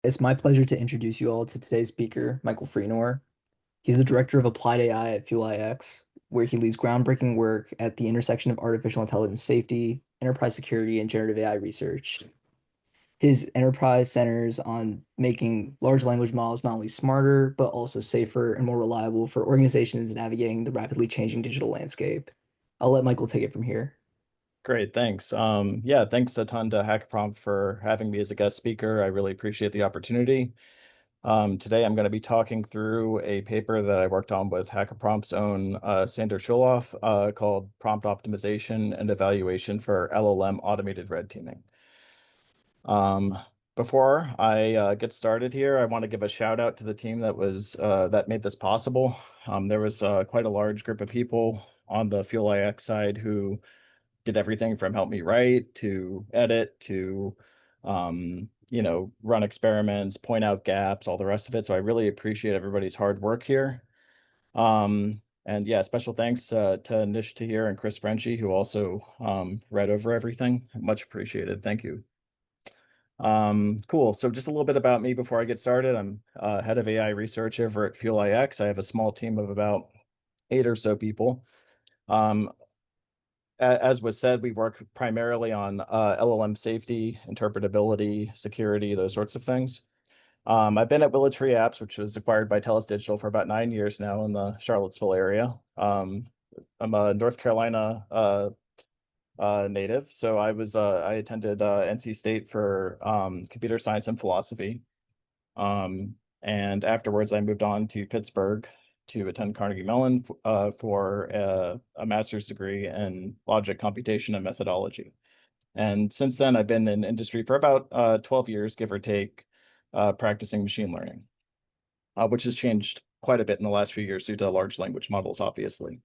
It's my pleasure to introduce you all to today's speaker, Michael Freenor. He's the director of applied AI at Fuel iX, where he leads groundbreaking work at the intersection of artificial intelligence safety, enterprise security, and generative AI research. His enterprise centers on making large language models not only smarter, but also safer and more reliable for organizations navigating the rapidly changing digital landscape. I'll let Michael take it from here. Great, thanks. Yeah, thanks a ton to HackerPrompt for having me as a guest speaker. I really appreciate the opportunity. Today I'm going to be talking through a paper that I worked on with HackerPrompt's own Sander Schuloff called Prompt Optimization and Evaluation for LLM Automated Red Teaming. Before I get started here, I want to give a shout out to the team that made this possible. There was quite a large group of people on the Fuel iX side who did everything from help me write to edit to run experiments, point out gaps, all the rest of it. So I really appreciate everybody's hard work here. And yeah, special thanks to Nish Tahir and Chris Frenchy, who also read over everything. Much appreciated. Thank you. Cool. So just a little bit about me before I get started. I'm head of AI research over at Fuel iX. I have a small team of about 8 or so people. As was said, we work primarily on LLM safety, interpretability, security, those sorts of things. I've been at WillowTree Apps, which was acquired by Telus Digital, for about 9 years now in the Charlottesville area. I'm a North Carolina native, so I attended NC State for computer science and philosophy. And afterwards, I moved on to Pittsburgh to attend Carnegie Mellon for a master's degree in logic, computation, and methodology. And since then, I've been in industry for about 12 years, give or take, practicing machine learning, which has changed quite a bit in the last few years due to large language models, obviously.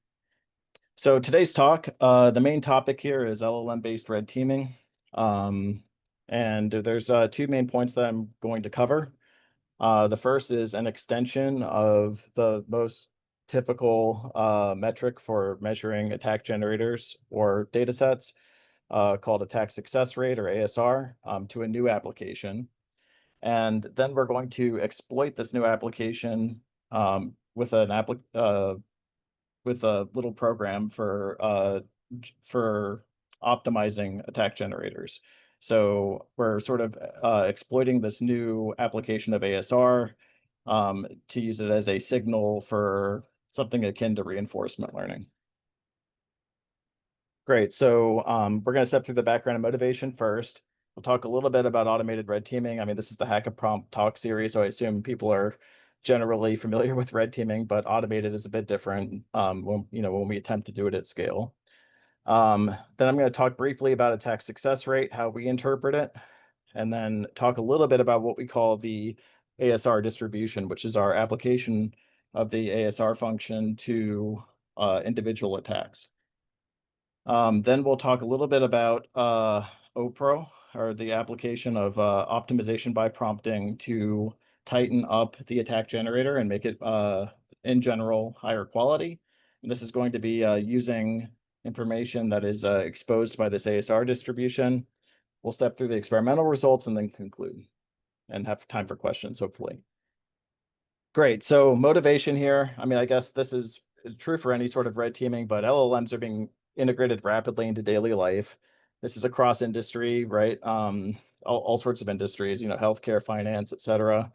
So today's talk, the main topic here is LLM-based red teaming. And there's 2 main points that I'm going to cover. The first is an extension of the most typical metric for measuring attack generators or data sets called attack success rate, or ASR, to a new application. And then we're going to exploit this new application with a little program for optimizing attack generators. So we're sort of exploiting this new application of ASR to use it as a signal for something akin to reinforcement learning. Great. So we're going to step through the background and motivation first. We'll talk a little bit about automated red teaming. I mean, this is the HackerPrompt talk series, so I assume people are generally familiar with red teaming, but automated is a bit different when we attempt to do it at scale. Then I'm going to talk briefly about attack success rate, how we interpret it, and then talk a little bit about what we call the ASR distribution, which is our application of the ASR function to individual attacks. Then we'll talk a little bit about OPRO, or the application of optimization by prompting to tighten up the attack generator and make it, in general, higher quality. And this is going to be using information that is exposed by this ASR distribution. We'll step through the experimental results and then conclude and have time for questions, hopefully. Great. So motivation here. I mean, I guess this is true for any sort of red teaming, but LLMs are being integrated rapidly into daily life. This is across industry, right? All sorts of industries, healthcare, finance, et cetera.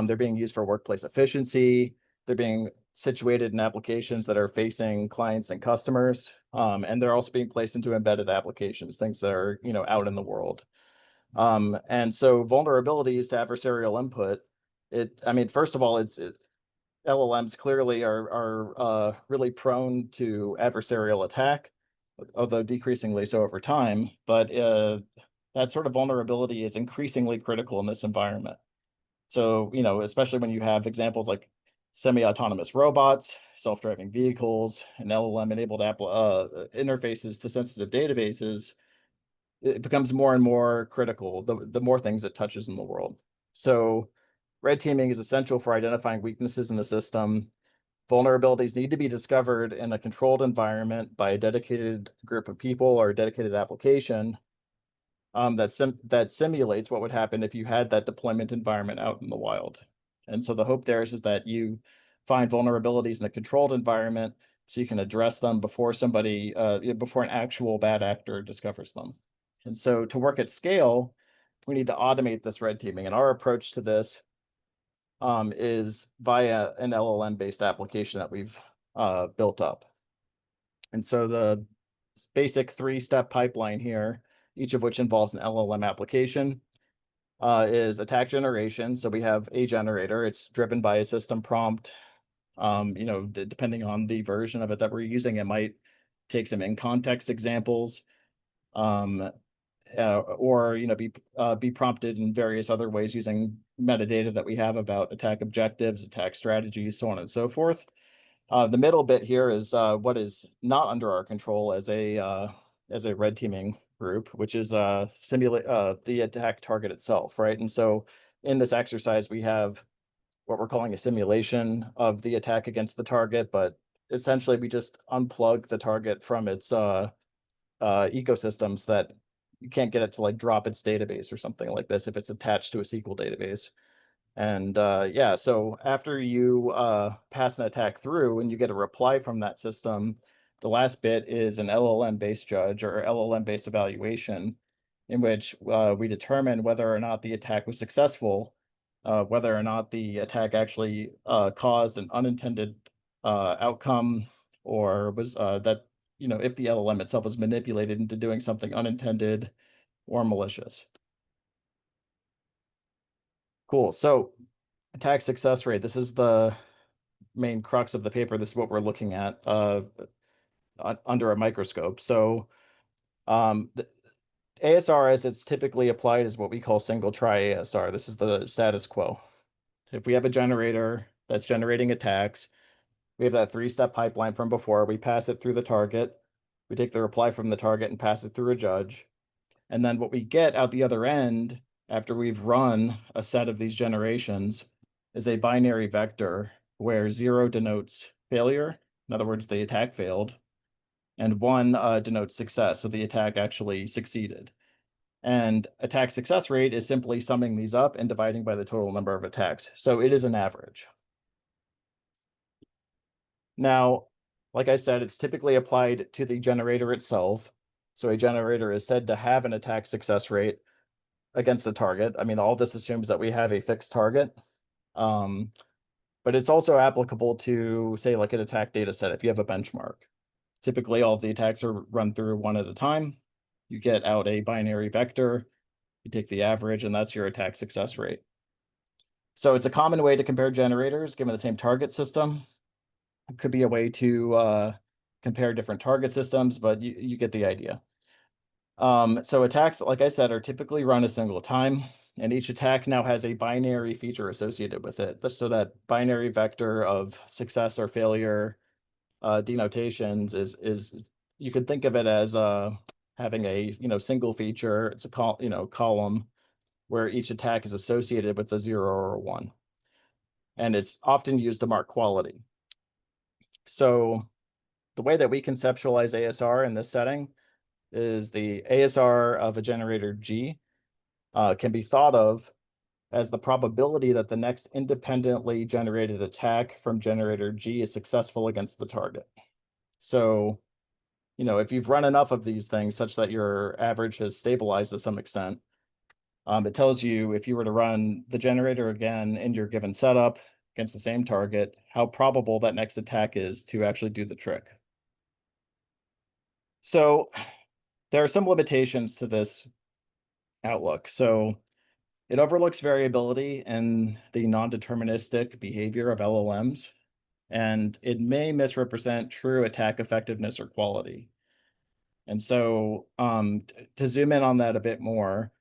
They're being used for workplace efficiency. They're being situated in applications that are facing clients and customers. And they're also being placed into embedded applications, things that are, out in the world. And so vulnerabilities to adversarial input, first of all, LLMs clearly are really prone to adversarial attack, although decreasingly so over time. But that sort of vulnerability is increasingly critical in this environment. So, especially when you have examples like semi-autonomous robots, self-driving vehicles, and LLM-enabled interfaces to sensitive databases, it becomes more and more critical the more things it touches in the world. So red teaming is essential for identifying weaknesses in the system. Vulnerabilities need to be discovered in a controlled environment by a dedicated group of people or a dedicated application. that simulates what would happen if you had that deployment environment out in the wild. And so the hope there is that you find vulnerabilities in a controlled environment so you can address them before before an actual bad actor discovers them. And so to work at scale, we need to automate this red teaming. And our approach to this is via an LLM-based application that we've built up. And so the basic three-step pipeline here, each of which involves an LLM application, is attack generation. So we have a generator. It's driven by a system prompt. Depending on the version of it that we're using, it might take some in-context examples, or be prompted in various other ways using metadata that we have about attack objectives, attack strategies, so on and so forth. The middle bit here is what is not under our control as a red teaming group, which is simulate the attack target itself, right? And so in this exercise, we have what we're calling a simulation of the attack against the target, but essentially we just unplug the target from its ecosystems that you can't get it to like drop its database or something like this if it's attached to a SQL database. And yeah, so after you pass an attack through and you get a reply from that system, the last bit is an LLM-based judge or LLM-based evaluation in which we determine whether or not the attack was successful, whether or not the attack actually caused an unintended outcome, or was if the LLM itself was manipulated into doing something unintended or malicious. Cool. So attack success rate. This is the main crux of the paper. This is what we're looking at under a microscope. So the ASR, as it's typically applied, is what we call single try ASR. This is the status quo. If we have a generator that's generating attacks, we have that three-step pipeline from before. We pass it through the target. We take the reply from the target and pass it through a judge. And then what we get out the other end after we've run a set of these generations is a binary vector where 0 denotes failure. In other words, the attack failed. And 1 denotes success. So the attack actually succeeded. And attack success rate is simply summing these up and dividing by the total number of attacks. So it is an average. Now, like I said, it's typically applied to the generator itself. So a generator is said to have an attack success rate against the target. I mean, all this assumes that we have a fixed target. But it's also applicable to, say, like an attack data set if you have a benchmark. Typically, all of the attacks are run through one at a time. You get out a binary vector, you take the average, and that's your attack success rate. So it's a common way to compare generators given the same target system. It could be a way to compare different target systems, but you get the idea. So attacks, like I said, are typically run a single time, and each attack now has a binary feature associated with it. So that binary vector of success or failure denotations is you could think of it as having a single feature. It's a column where each attack is associated with a 0 or a 1, and it's often used to mark quality. So the way that we conceptualize ASR in this setting is the ASR of a generator G can be thought of as the probability that the next independently generated attack from generator G is successful against the target. So, if you've run enough of these things such that your average has stabilized to some extent, it tells you if you were to run the generator again in your given setup against the same target, how probable that next attack is to actually do the trick. So there are some limitations to this outlook. So it overlooks variability in the non-deterministic behavior of LLMs, and it may misrepresent true attack effectiveness or quality. And so to zoom in on that a bit more,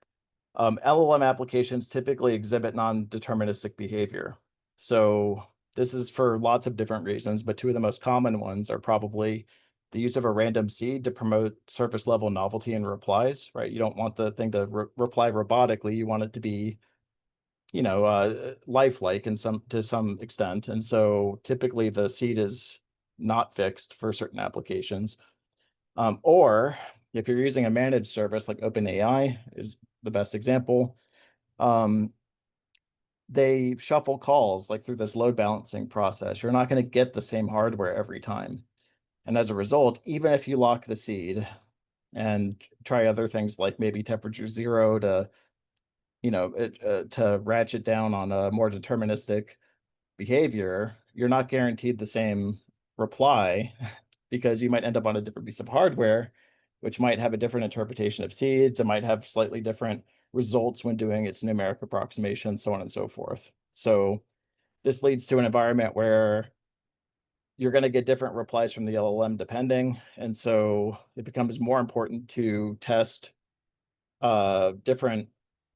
LLM applications typically exhibit non-deterministic behavior. So this is for lots of different reasons, but two of the most common ones are probably the use of a random seed to promote surface level novelty in replies, right? You don't want the thing to reply robotically. You want it to be, lifelike to some extent. And so typically the seed is not fixed for certain applications. Or if you're using a managed service like OpenAI is the best example, they shuffle calls like through this load balancing process. You're not going to get the same hardware every time. And as a result, even if you lock the seed and try other things like maybe temperature zero to, to ratchet down on a more deterministic behavior, you're not guaranteed the same reply because you might end up on a different piece of hardware, which might have a different interpretation of seeds. It might have slightly different results when doing its numeric approximation, so on and so forth. So this leads to an environment where you're going to get different replies from the LLM depending. And so it becomes more important to test different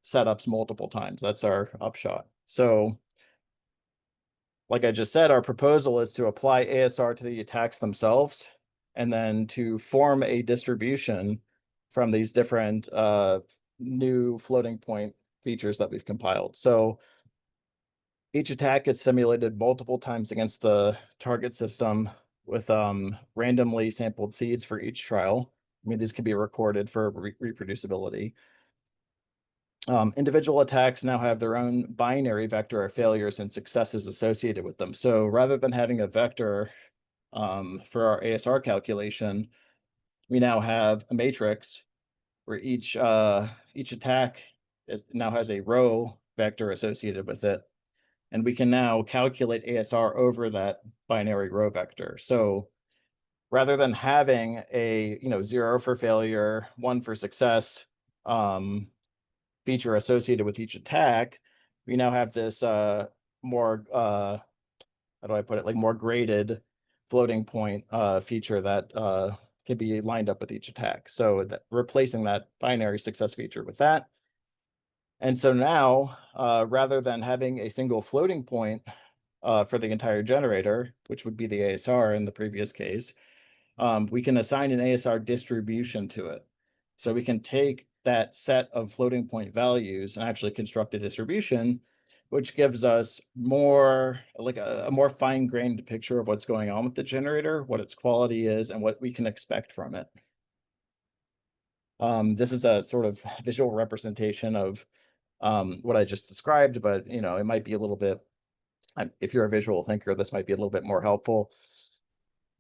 setups multiple times. That's our upshot. So like I just said, our proposal is to apply ASR to the attacks themselves and then to form a distribution from these different new floating point features that we've compiled. So each attack gets simulated multiple times against the target system with randomly sampled seeds for each trial. I mean, these can be recorded for reproducibility. Individual attacks now have their own binary vector of failures and successes associated with them. So rather than having a vector for our ASR calculation, we now have a matrix where each attack now has a row vector associated with it. And we can now calculate ASR over that binary row vector. So rather than having a 0 for failure, 1 for success, feature associated with each attack, we now have this more how do I put it, like more graded floating point feature that can be lined up with each attack. So replacing that binary success feature with that. And so now, rather than having a single floating point for the entire generator, which would be the ASR in the previous case, we can assign an ASR distribution to it. So we can take that set of floating point values and actually construct a distribution, which gives us more like a more fine-grained picture of what's going on with the generator, what its quality is, and what we can expect from it. This is a sort of visual representation of what I just described, but it might be a little bit, if you're a visual thinker, this might be a little bit more helpful.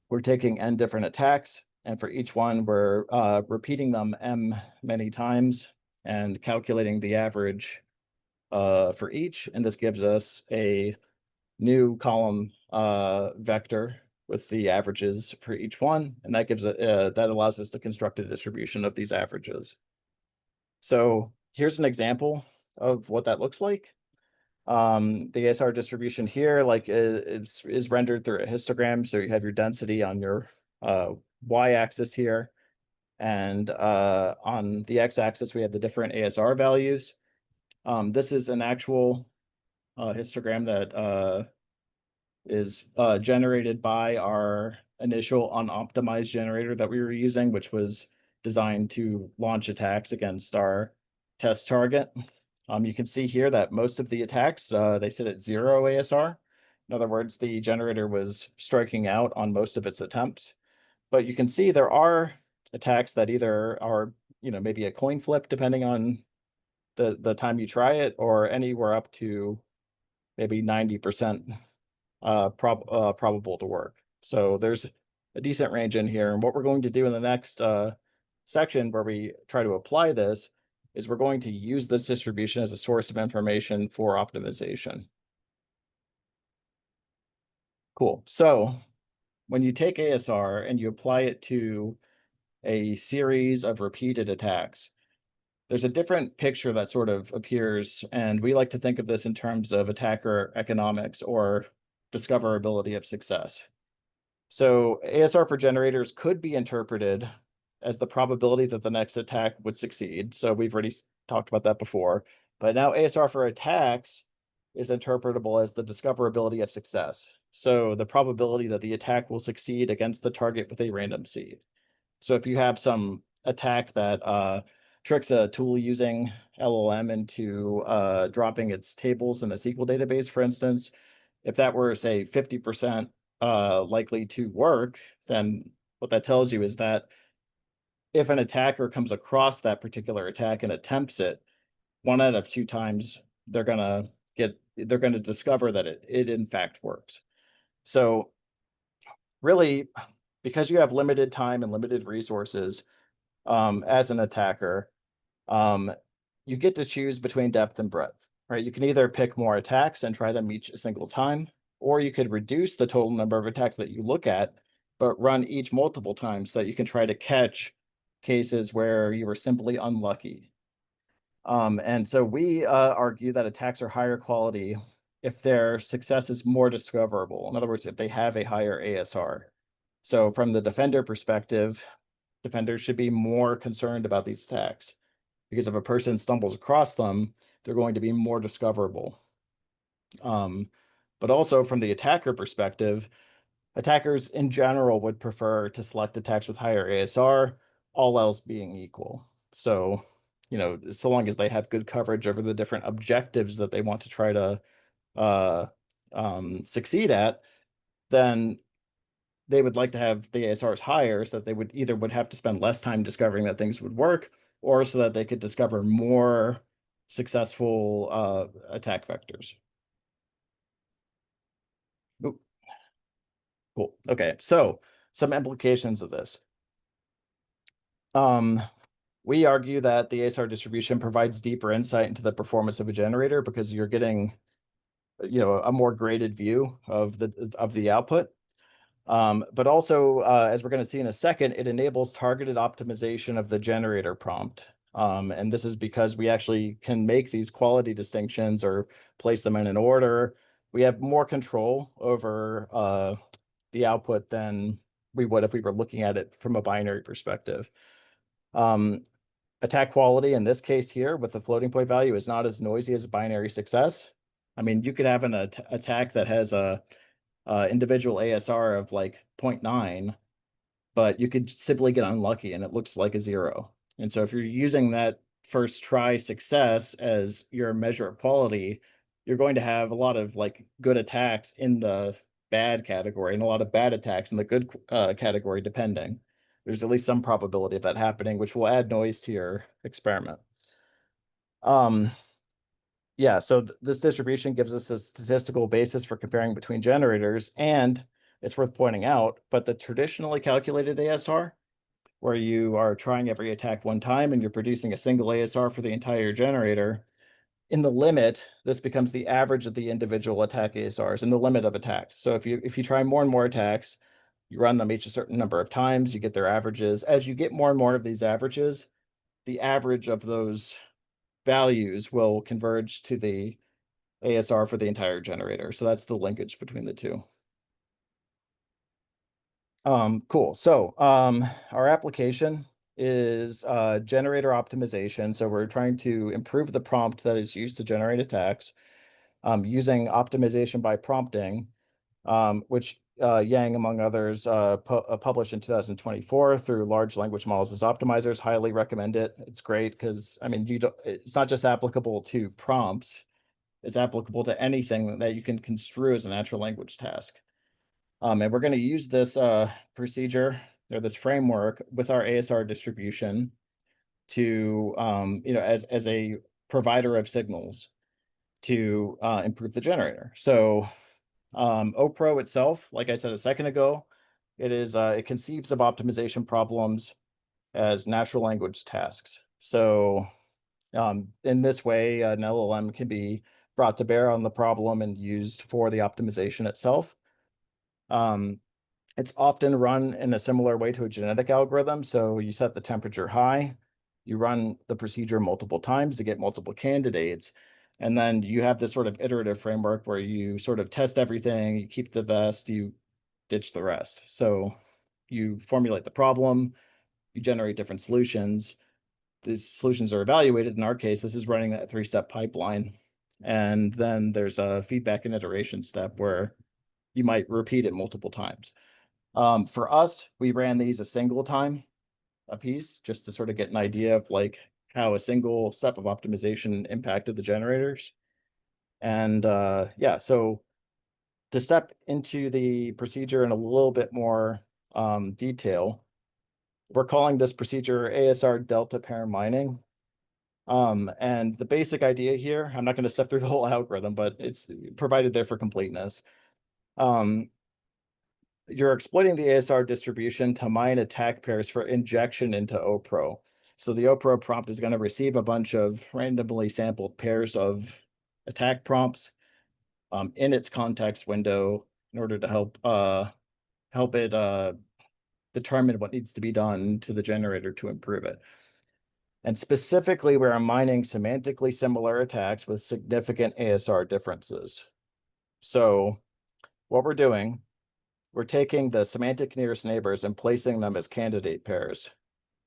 We're taking n different attacks, and for each one, we're repeating them m many times and calculating the average for each. And this gives us a new column vector with the averages for each one. And that that allows us to construct a distribution of these averages. So here's an example of what that looks like. The ASR distribution here, like is rendered through a histogram. So you have your density on your y-axis here. And on the x-axis, we have the different ASR values. This is an actual histogram that is generated by our initial unoptimized generator that we were using, which was designed to launch attacks against our test target. You can see here that most of the attacks, they sit at 0 ASR. In other words, the generator was striking out on most of its attempts. But you can see there are attacks that either are, maybe a coin flip, depending on the time you try it, or anywhere up to maybe 90% probable to work. So there's a decent range in here. And what we're going to do in the next section where we try to apply this is we're going to use this distribution as a source of information for optimization. Cool. So when you take ASR and you apply it to a series of repeated attacks, there's a different picture that sort of appears, and we like to think of this in terms of attacker economics or discoverability of success. So ASR for generators could be interpreted as the probability that the next attack would succeed. So we've already talked about that before. But now ASR for attacks is interpretable as the discoverability of success. So the probability that the attack will succeed against the target with a random seed. So if you have some attack that tricks a tool using LLM into dropping its tables in a SQL database, for instance, if that were, say, 50% likely to work, then what that tells you is that if an attacker comes across that particular attack and attempts it, 1 out of 2 times they're gonna discover that it in fact works. So really, because you have limited time and limited resources, as an attacker, um, you get to choose between depth and breadth, right? You can either pick more attacks and try them each single time, or you could reduce the total number of attacks that you look at, but run each multiple times so that you can try to catch cases where you were simply unlucky. And so we argue that attacks are higher quality if their success is more discoverable. In other words, if they have a higher ASR. So from the defender perspective, defenders should be more concerned about these attacks because if a person stumbles across them, they're going to be more discoverable. But also from the attacker perspective, attackers in general would prefer to select attacks with higher ASR, all else being equal. So, so long as they have good coverage over the different objectives that they want to try to succeed at, then they would like to have the ASRs higher so that they would have to spend less time discovering that things would work, or so that they could discover more successful attack vectors. Ooh, cool. Okay, so some implications of this. We argue that the ASR distribution provides deeper insight into the performance of a generator because you're getting, a more graded view of the output. But also, as we're going to see in a second, it enables targeted optimization of the generator prompt. And this is because we actually can make these quality distinctions or place them in an order. We have more control over the output than we would if we were looking at it from a binary perspective. Attack quality in this case here with the floating point value is not as noisy as a binary success. I mean, you could have an attack that has a individual ASR of like 0.9, but you could simply get unlucky and it looks like a 0. And so if you're using that first try success as your measure of quality, you're going to have a lot of like good attacks in the bad category and a lot of bad attacks in the good category, depending. There's at least some probability of that happening, which will add noise to your experiment. Yeah, so this distribution gives us a statistical basis for comparing between generators, and it's worth pointing out, but the traditionally calculated ASR, where you are trying every attack one time and you're producing a single ASR for the entire generator, in the limit, this becomes the average of the individual attack ASRs in the limit of attacks. So if you try more and more attacks, you run them each a certain number of times, you get their averages. As you get more and more of these averages, the average of those values will converge to the ASR for the entire generator. So that's the linkage between the two. Cool. So our application is generator optimization. So we're trying to improve the prompt that is used to generate attacks using optimization by prompting, which Yang, among others, published in 2024 through large language models as optimizers. Highly recommend it. It's great because, I mean, it's not just applicable to prompts, it's applicable to anything that you can construe as a natural language task. And we're going to use this procedure or this framework with our ASR distribution to, as a provider of signals to improve the generator. So OPRO itself, like I said a second ago, it conceives of optimization problems as natural language tasks. So in this way, an LLM can be brought to bear on the problem and used for the optimization itself. It's often run in a similar way to a genetic algorithm. So you set the temperature high, you run the procedure multiple times to get multiple candidates, and then you have this sort of iterative framework where you sort of test everything, you keep the best, you ditch the rest. So you formulate the problem, you generate different solutions. These solutions are evaluated. In our case, this is running that 3-step pipeline. And then there's a feedback and iteration step where you might repeat it multiple times. For us, we ran these a single time a piece just to sort of get an idea of like how a single step of optimization impacted the generators. And yeah, so to step into the procedure in a little bit more detail, We're calling this procedure ASR-Delta Pair Mining. And the basic idea here, I'm not going to step through the whole algorithm, but it's provided there for completeness. You're exploiting the ASR distribution to mine attack pairs for injection into OPRO. So the OPRO prompt is going to receive a bunch of randomly sampled pairs of attack prompts in its context window in order to help it determine what needs to be done to the generator to improve it. And specifically, we're mining semantically similar attacks with significant ASR differences. So what we're doing, we're taking the semantic nearest neighbors and placing them as candidate pairs.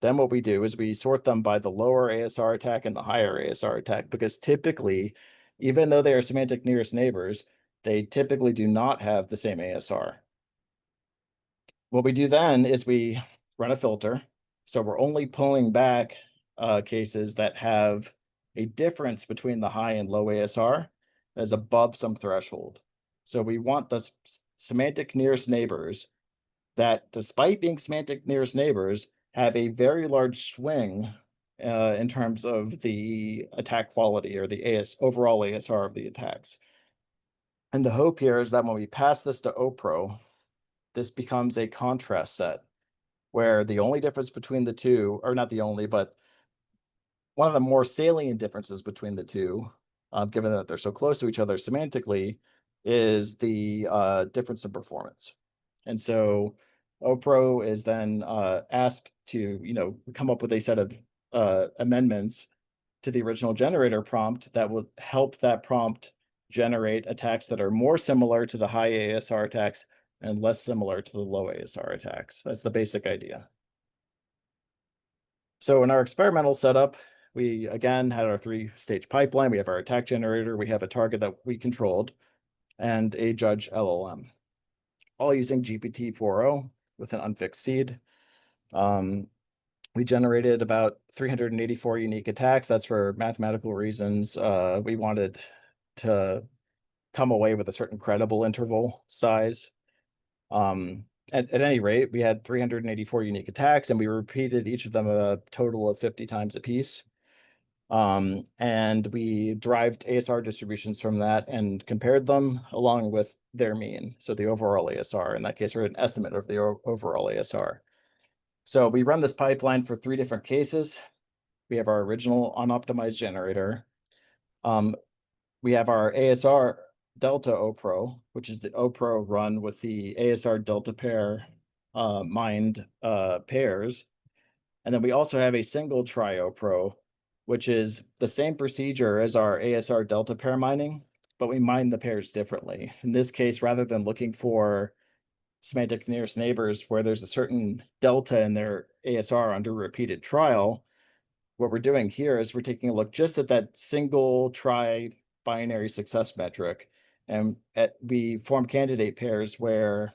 Then what we do is we sort them by the lower ASR attack and the higher ASR attack, because typically, even though they are semantic nearest neighbors, they typically do not have the same ASR. What we do then is we run a filter. So we're only pulling back cases that have a difference between the high and low ASR that is above some threshold. So we want the semantic nearest neighbors that, despite being semantic nearest neighbors, have a very large swing in terms of the attack quality or the overall ASR of the attacks. And the hope here is that when we pass this to OPRO, this becomes a contrast set where the only difference between the two, or not the only, but one of the more salient differences between the two, given that they're so close to each other semantically, is the difference in performance. And so OPRO is then asked to, come up with a set of amendments to the original generator prompt that will help that prompt generate attacks that are more similar to the high ASR attacks and less similar to the low ASR attacks. That's the basic idea. So in our experimental setup, we again had our 3-stage pipeline. We have our attack generator, we have a target that we controlled, and a judge LLM, all using GPT-4o with an unfixed seed. We generated about 384 unique attacks. That's for mathematical reasons. We wanted to come away with a certain credible interval size. At any rate, we had 384 unique attacks, and we repeated each of them a total of 50 times a piece. And we derived ASR distributions from that and compared them along with their mean, so the overall ASR, in that case, or an estimate of the overall ASR. So we run this pipeline for 3 different cases. We have our original unoptimized generator. We have our ASR Delta OPRO, which is the OPRO run with the ASR Delta pair mined pairs. And then we also have a single try OPRO, which is the same procedure as our ASR Delta pair mining, but we mine the pairs differently. In this case, rather than looking for semantic nearest neighbors where there's a certain delta in their ASR under repeated trial, what we're doing here is we're taking a look just at that single try binary success metric, and we form candidate pairs where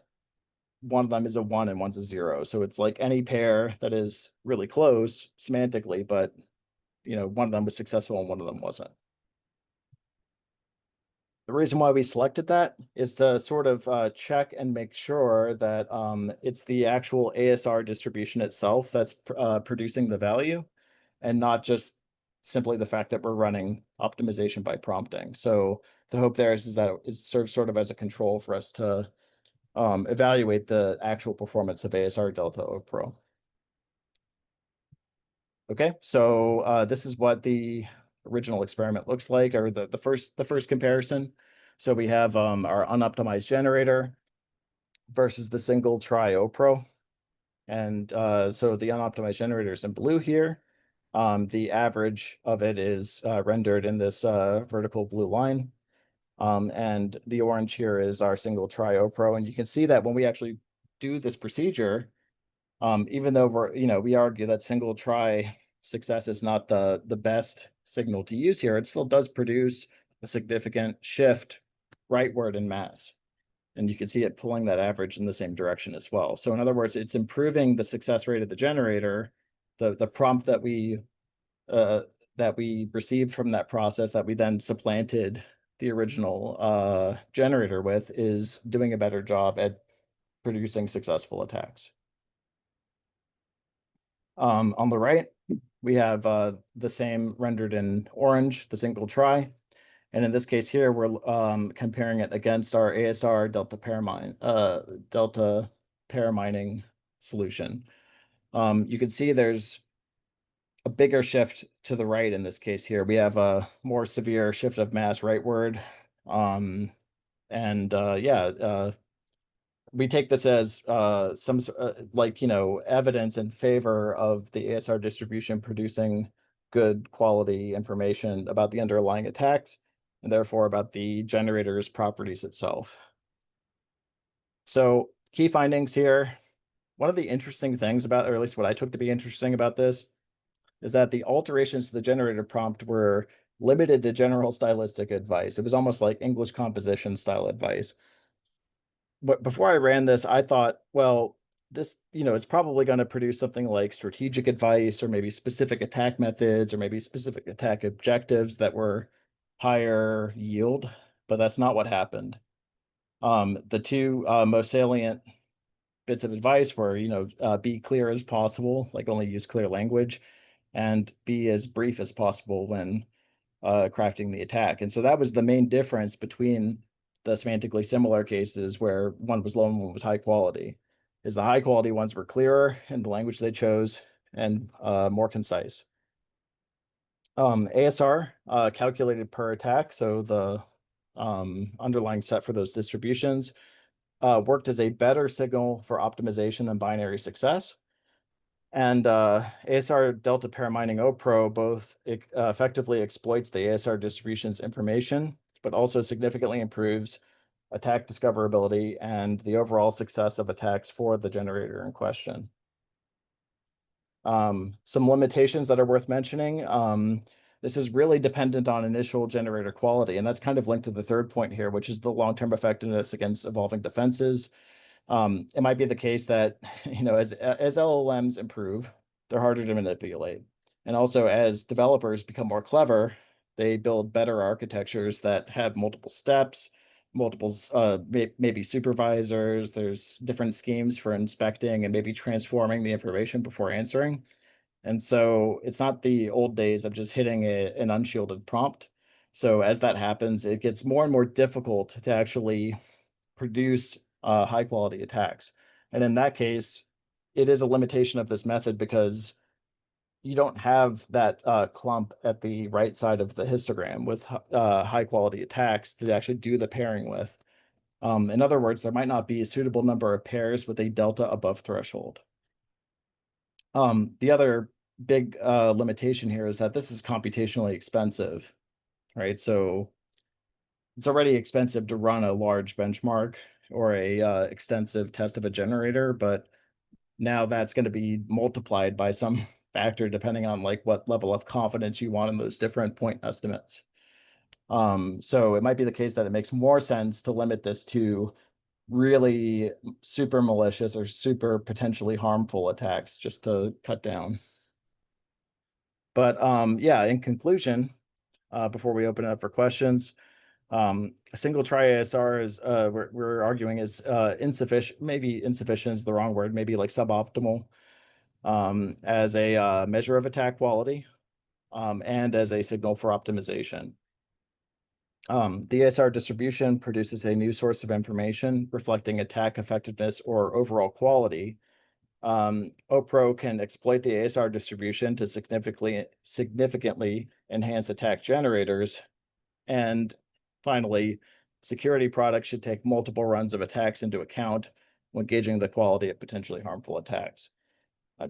one of them is a 1 and one's a 0. So it's like any pair that is really close semantically, but one of them was successful and one of them wasn't. The reason why we selected that is to sort of check and make sure that it's the actual ASR distribution itself that's producing the value, and not just simply the fact that we're running optimization by prompting. So the hope there is that it serves sort of as a control for us to evaluate the actual performance of ASR Delta OPRO. Okay, so this is what the original experiment looks like, or the first comparison. So we have our unoptimized generator versus the single try OPRO. And so the unoptimized generator is in blue here. The average of it is rendered in this vertical blue line. And the orange here is our single try OPRO. And you can see that when we actually do this procedure, even though we argue that single try success is not the best signal to use here, it still does produce a significant shift rightward in mass. And you can see it pulling that average in the same direction as well. So in other words, it's improving the success rate of the generator, the prompt that we received from that process that we then supplanted the original generator with, is doing a better job at producing successful attacks. On the right, we have the same rendered in orange, the single try. And in this case here, we're comparing it against our ASR Delta Pair Mining solution. You can see there's a bigger shift to the right in this case here. We have a more severe shift of mass rightward. We take this as some evidence in favor of the ASR distribution producing good quality information about the underlying attacks and therefore about the generator's properties itself. So key findings here. One of the interesting things about, or at least what I took to be interesting about this, is that the alterations to the generator prompt were limited to general stylistic advice. It was almost like English composition style advice. But before I ran this, I thought, well, this, it's probably going to produce something like strategic advice or maybe specific attack methods or maybe specific attack objectives that were higher yield, but that's not what happened. The two most salient bits of advice were, be clear as possible, like only use clear language, and be as brief as possible when crafting the attack. And so that was the main difference between the semantically similar cases where one was low and one was high quality, is the high quality ones were clearer in the language they chose and more concise. ASR calculated per attack, so the underlying set for those distributions worked as a better signal for optimization than binary success. And ASR-Delta Pair Mining OPRO both effectively exploits the ASR distribution's information, but also significantly improves attack discoverability and the overall success of attacks for the generator in question. Some limitations that are worth mentioning. This is really dependent on initial generator quality, and that's kind of linked to the third point here, which is the long-term effectiveness against evolving defenses. It might be the case that, as LLMs improve, they're harder to manipulate. And also as developers become more clever, they build better architectures that have multiple steps, multiple maybe supervisors. There's different schemes for inspecting and maybe transforming the information before answering. And so it's not the old days of just hitting an unshielded prompt. So as that happens, it gets more and more difficult to actually produce high quality attacks. And in that case, it is a limitation of this method because you don't have that clump at the right side of the histogram with high quality attacks to actually do the pairing with. In other words, there might not be a suitable number of pairs with a delta above threshold. The other big limitation here is that this is computationally expensive, right? So it's already expensive to run a large benchmark or a extensive test of a generator, but now that's going to be multiplied by some factor depending on like what level of confidence you want in those different point estimates. So it might be the case that it makes more sense to limit this to really super malicious or super potentially harmful attacks just to cut down. But yeah, in conclusion, before we open it up for questions, a single try ASR is we're arguing is insufficient. Maybe insufficient is the wrong word. Maybe like suboptimal as a measure of attack quality and as a signal for optimization. The ASR distribution produces a new source of information reflecting attack effectiveness or overall quality. OPRO can exploit the ASR distribution to significantly enhance attack generators. And finally, security products should take multiple runs of attacks into account when gauging the quality of potentially harmful attacks.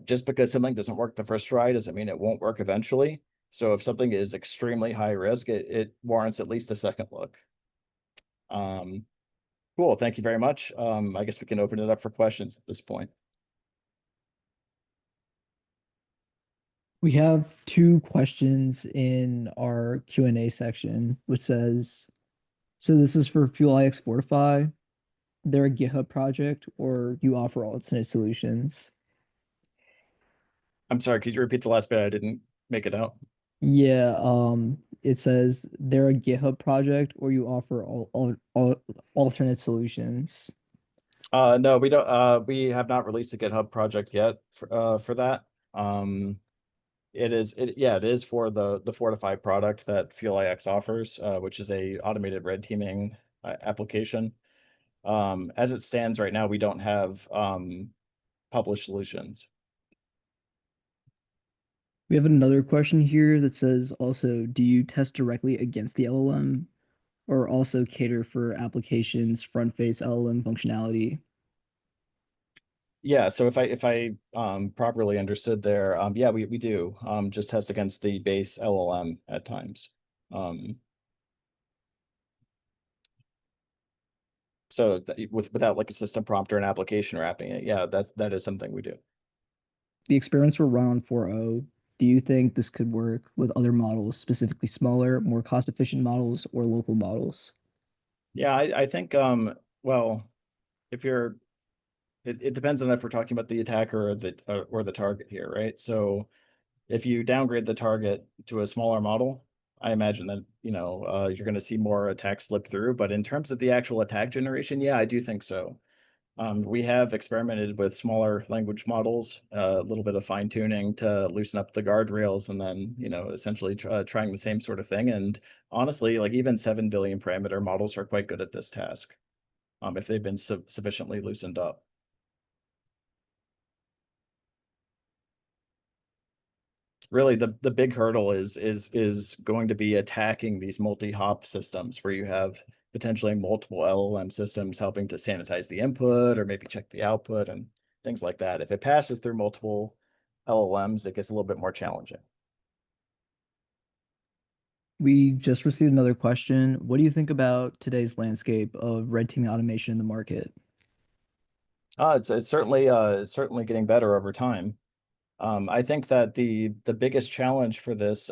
Just because something doesn't work the first try doesn't mean it won't work eventually. So if something is extremely high risk, it warrants at least a second look. Cool, thank you very much. I guess we can open it up for questions at this point. We have two questions in our Q&A section, which says, so this is for Fuel IX Fortify. They're a GitHub project or you offer alternate solutions? I'm sorry, could you repeat the last bit? I didn't make it out. Yeah, it says they're a GitHub project or you offer all alternate solutions. No, we don't. We have not released a GitHub project yet for that. It is for the Fortify product that FuelIX offers, which is a automated red teaming application. As it stands right now, we don't have published solutions. We have another question here that says also, do you test directly against the LLM or also cater for applications front face LLM functionality? Yeah, so if I properly understood there, yeah, we do just test against the base LLM at times. So without like a system prompt or an application wrapping it, yeah, that is something we do. The experiments were run on 4.0. Do you think this could work with other models, specifically smaller, more cost-efficient models or local models? Yeah, I think well, if you're it depends on if we're talking about the attacker or the target here, right? So if you downgrade the target to a smaller model, I imagine that, you're going to see more attacks slip through. But in terms of the actual attack generation, yeah, I do think so. We have experimented with smaller language models, a little bit of fine tuning to loosen up the guardrails, and then, essentially trying the same sort of thing. And honestly, like even 7 billion parameter models are quite good at this task, if they've been sufficiently loosened up. Really, the big hurdle is going to be attacking these multi-hop systems where you have potentially multiple LLM systems helping to sanitize the input or maybe check the output and things like that. If it passes through multiple LLMs, it gets a little bit more challenging. We just received another question. What do you think about today's landscape of red teaming automation in the market? It's certainly getting better over time. I think that the biggest challenge for this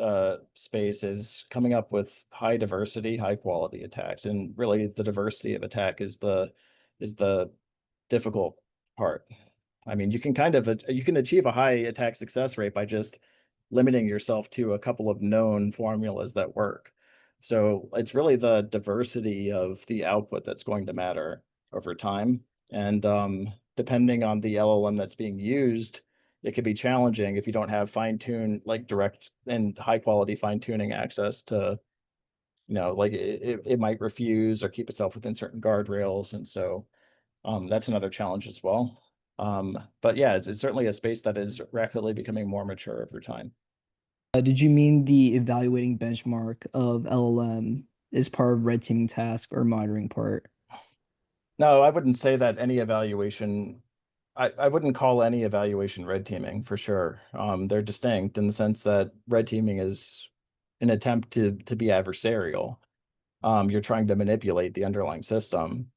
space is coming up with high diversity, high quality attacks, and really the diversity of attack is the difficult part. I mean, you can achieve a high attack success rate by just limiting yourself to a couple of known formulas that work. So it's really the diversity of the output that's going to matter over time. And depending on the LLM that's being used, it could be challenging if you don't have fine-tune, like direct and high quality fine-tuning access to, like it might refuse or keep itself within certain guardrails. And so that's another challenge as well. But yeah, it's certainly a space that is rapidly becoming more mature over time. Did you mean the evaluating benchmark of LLM is part of red teaming task or monitoring part? No, I wouldn't say that any evaluation, I wouldn't call any evaluation red teaming for sure. They're distinct in the sense that red teaming is an attempt to be adversarial. You're trying to manipulate the underlying system.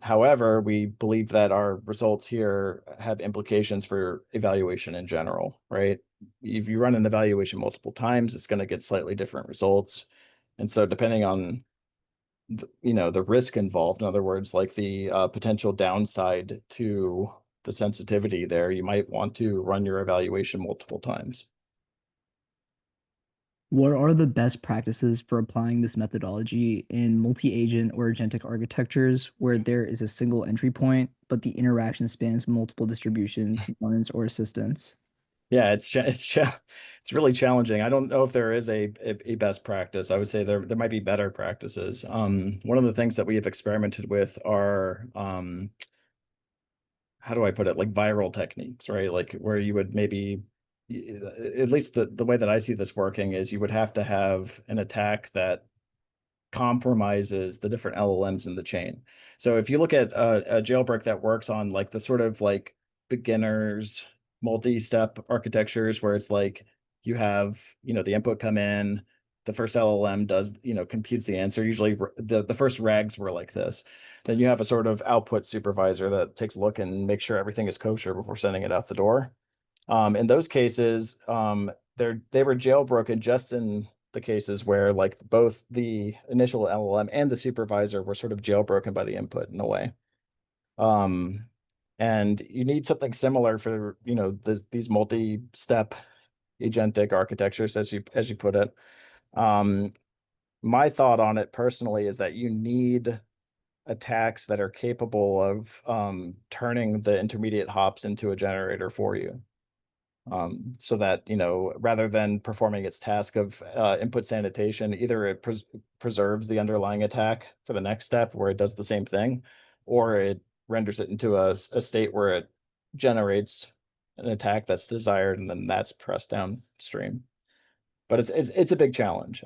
However, we believe that our results here have implications for evaluation in general, right? If you run an evaluation multiple times, it's going to get slightly different results. And so depending on the risk involved, in other words, like the potential downside to the sensitivity there, you might want to run your evaluation multiple times. What are the best practices for applying this methodology in multi-agent or agentic architectures where there is a single entry point, but the interaction spans multiple distribution components or assistants? Yeah, it's really challenging. I don't know if there is a best practice. I would say there might be better practices. One of the things that we have experimented with are how do I put it, like viral techniques, right? Like where you would maybe, at least the way that I see this working is you would have to have an attack that compromises the different LLMs in the chain. So if you look at a jailbreak that works on like the sort of like beginners multi-step architectures where it's like you have, the input come in, the first LLM does, computes the answer. Usually the first rags were like this. Then you have a sort of output supervisor that takes a look and makes sure everything is kosher before sending it out the door. In those cases, they were jailbroken just in the cases where like both the initial LLM and the supervisor were sort of jailbroken by the input in a way. Um, and you need something similar for, these multi-step agentic architectures, as you put it. Um, my thought on it personally is that you need attacks that are capable of turning the intermediate hops into a generator for you. So that, rather than performing its task of input sanitation, either it preserves the underlying attack for the next step where it does the same thing, or it renders it into a state where it generates an attack that's desired, and then that's pressed downstream. But it's a big challenge.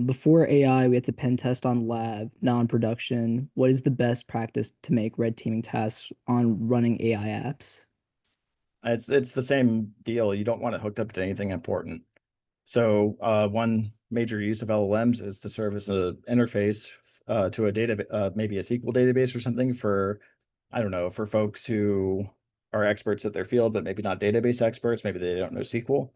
Before AI, we had to pen test on lab, not on production. What is the best practice to make red teaming tasks on running AI apps? It's the same deal. You don't want it hooked up to anything important. So one major use of LLMs is to serve as an interface to a data, maybe a SQL database or something for, I don't know, for folks who are experts at their field, but maybe not database experts. Maybe they don't know SQL.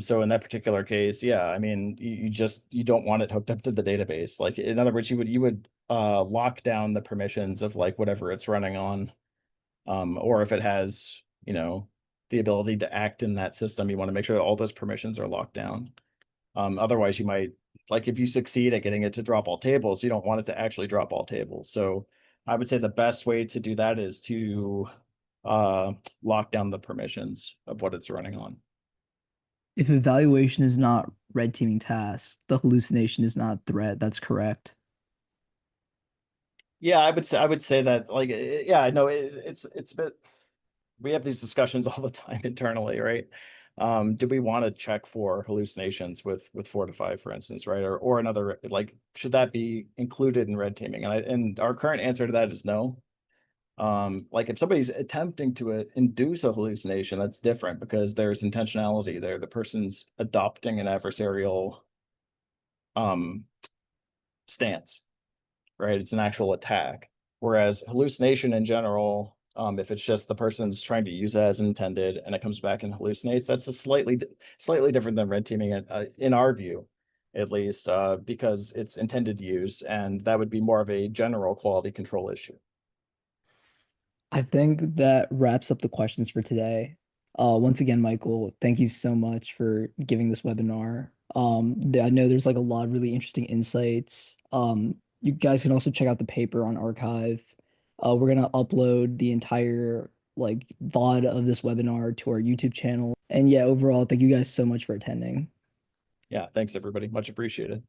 So in that particular case, yeah, I mean, you don't want it hooked up to the database. Like, in other words, you would lock down the permissions of like whatever it's running on, or if it has, the ability to act in that system, you want to make sure that all those permissions are locked down. Otherwise, you might, like, if you succeed at getting it to drop all tables, you don't want it to actually drop all tables. So I would say the best way to do that is to lock down the permissions of what it's running on. If evaluation is not red teaming task, the hallucination is not threat. That's correct. Yeah, I would say that, like, yeah, I know it's a bit, we have these discussions all the time internally, right? Do we want to check for hallucinations with Fortify, for instance, right? Or another, like, should that be included in red teaming? And our current answer to that is no. Like, if somebody's attempting to induce a hallucination, that's different because there's intentionality there. The person's adopting an adversarial um stance, right? It's an actual attack. Whereas hallucination in general, if it's just the person's trying to use it as intended and it comes back and hallucinates, that's a slightly different than red teaming, in our view, at least, because it's intended use, and that would be more of a general quality control issue. I think that wraps up the questions for today. Once again, Michael, thank you so much for giving this webinar. I know there's like a lot of really interesting insights. You guys can also check out the paper on archive. We're gonna upload the entire like VOD of this webinar to our YouTube channel. And yeah, overall, thank you guys so much for attending. Yeah, thanks everybody. Much appreciated.